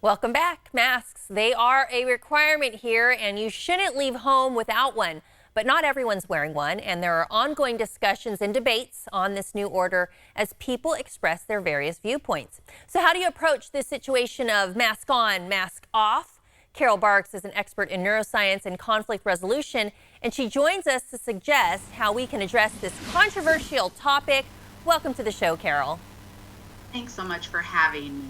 Welcome back. Masks, they are a requirement here, and you shouldn't leave home without one. But not everyone's wearing one, and there are ongoing discussions and debates on this new order as people express their various viewpoints. So how do you approach this situation of mask on, mask off? Carol Barks is an expert in neuroscience and conflict resolution, and she joins us to suggest how we can address this controversial topic. Welcome to the show, Carol. Thanks so much for having me.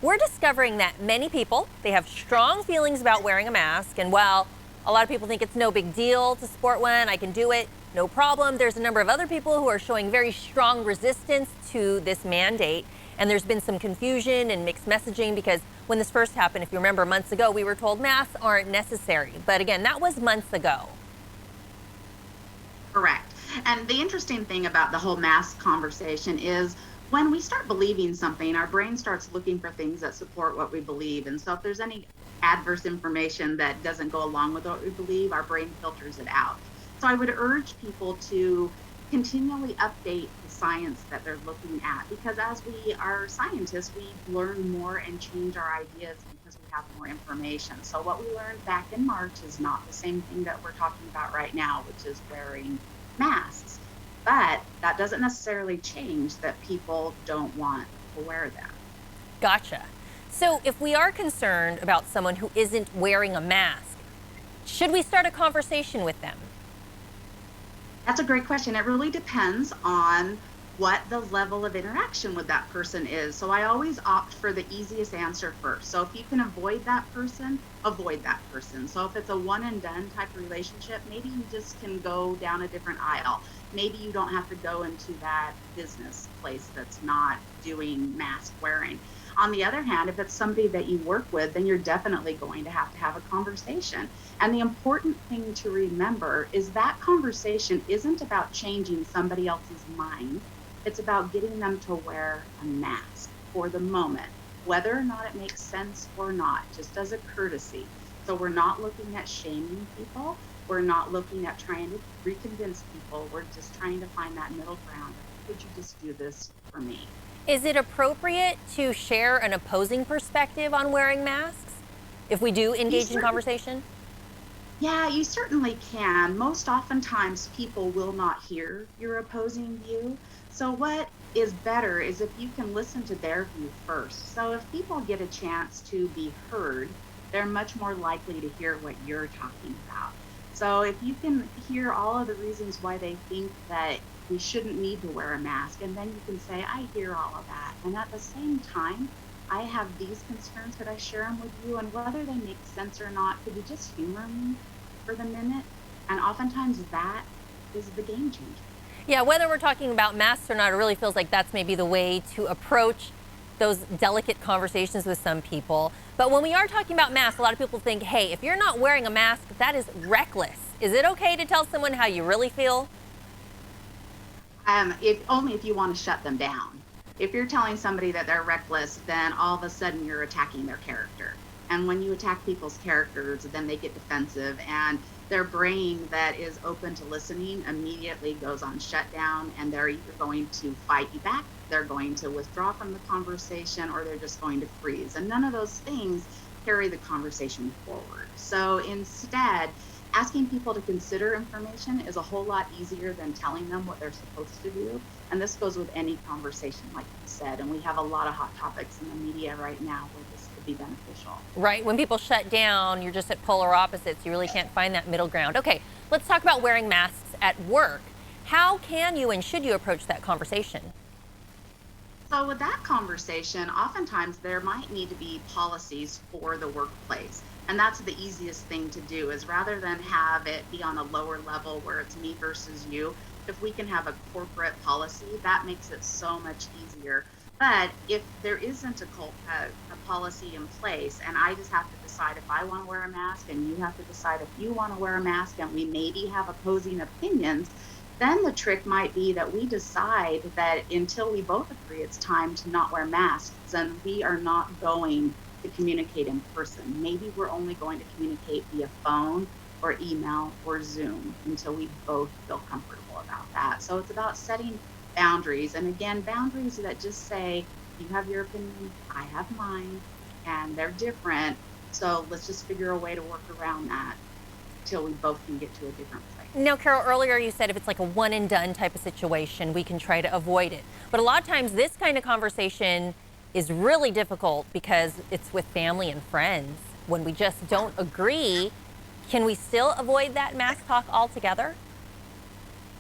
We're discovering that many people, they have strong feelings about wearing a mask. And while a lot of people think it's no big deal to sport one, I can do it, no problem, there's a number of other people who are showing very strong resistance to this mandate. And there's been some confusion and mixed messaging because when this first happened, if you remember months ago, we were told masks aren't necessary. But again, that was months ago. Correct. And the interesting thing about the whole mask conversation is when we start believing something, our brain starts looking for things that support what we believe. And so if there's any adverse information that doesn't go along with what we believe, our brain filters it out. So I would urge people to continually update the science that they're looking at, because as we are scientists, we learn more and change our ideas because we have more information. So what we learned back in March is not the same thing that we're talking about right now, which is wearing masks. But that doesn't necessarily change that people don't want to wear them. Gotcha. So if we are concerned about someone who isn't wearing a mask, should we start a conversation with them? That's a great question. It really depends on what the level of interaction with that person is. So I always opt for the easiest answer first. So if you can avoid that person, avoid that person. So if it's a one and done type of relationship, maybe you just can go down a different aisle. Maybe you don't have to go into that business place that's not doing mask wearing. On the other hand, if it's somebody that you work with, then you're definitely going to have a conversation. And the important thing to remember is that conversation isn't about changing somebody else's mind. It's about getting them to wear a mask for the moment, whether or not it makes sense or not, just as a courtesy. So we're not looking at shaming people. We're not looking at trying to reconvince people. We're just trying to find that middle ground. Could you just do this for me? Is it appropriate to share an opposing perspective on wearing masks if we do engage in conversation? Yeah, you certainly can. Most oftentimes, people will not hear your opposing view. So, what is better is if you can listen to their view first. So, if people get a chance to be heard, they're much more likely to hear what you're talking about. So, if you can hear all of the reasons why they think that we shouldn't need to wear a mask, and then you can say, I hear all of that. And at the same time, I have these concerns. Could I share them with you? And whether they make sense or not, could you just humor me for the minute? And oftentimes that is the game changer. Yeah, whether we're talking about masks or not, it really feels like that's maybe the way to approach those delicate conversations with some people. But when we are talking about masks, a lot of people think, hey, if you're not wearing a mask, that is reckless. Is it okay to tell someone how you really feel? If only if you want to shut them down. If you're telling somebody that they're reckless, then all of a sudden you're attacking their character. And when you attack people's characters, then they get defensive, and their brain that is open to listening immediately goes on shutdown, and they're either going to fight you back, they're going to withdraw from the conversation, or they're just going to freeze. And none of those things carry the conversation forward. So instead, asking people to consider information is a whole lot easier than telling them what they're supposed to do. And this goes with any conversation, like you said. And we have a lot of hot topics in the media right now where this could be beneficial. Right. When people shut down, you're just at polar opposites. You really can't find that middle ground. Okay, let's talk about wearing masks at work. How can you and should you approach that conversation? So with that conversation, oftentimes there might need to be policies for the workplace. And that's the easiest thing to do, is rather than have it be on a lower level where it's me versus you, if we can have a corporate policy, that makes it so much easier. But if there isn't a policy in place, and I just have to decide if I want to wear a mask and you have to decide if you want to wear a mask, and we maybe have opposing opinions, then the trick might be that we decide that until we both agree it's time to not wear masks, and we are not going to communicate in person. Maybe we're only going to communicate via phone or email or Zoom until we both feel comfortable about that. So it's about setting boundaries. And again, boundaries that just say, you have your opinion, I have mine. and they're different. So let's just figure a way to work around that till we both can get to a different place. Now, Carol, earlier you said if it's like a one and done type of situation, we can try to avoid it. But a lot of times this kind of conversation is really difficult because it's with family and friends. When we just don't agree, can we still avoid that mask talk altogether?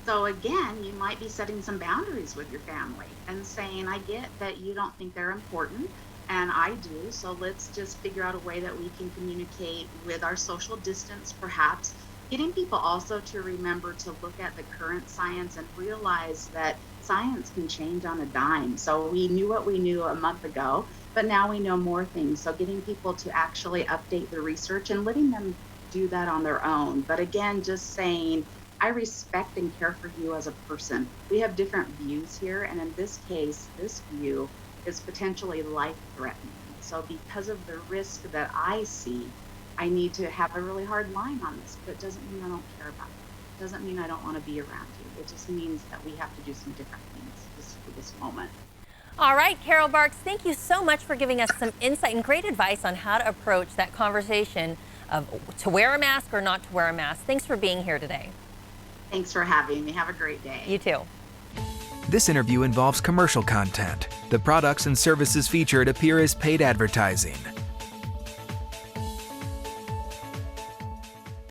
So again, you might be setting some boundaries with your family and saying, I get that you don't think they're important, and I do. So let's just figure out a way that we can communicate with our social distance, perhaps. Getting people also to remember to look at the current science and realize that science can change on a dime. So we knew what we knew a month ago, but now we know more things. So getting people to actually update the research and letting them do that on their own. But again, just saying, I respect and care for you as a person. We have different views here, and in this case, this view is potentially life threatening. So, because of the risk that I see, I need to have a really hard line on this, but it doesn't mean I don't care about you. It doesn't mean I don't want to be around you. It just means that we have to do some different things just for this moment. All right, Carol Barks, thank you so much for giving us some insight and great advice on how to approach that conversation of to wear a mask or not to wear a mask. Thanks for being here today. Thanks for having me. Have a great day. You too. This interview involves commercial content. The products and services featured appear as paid advertising.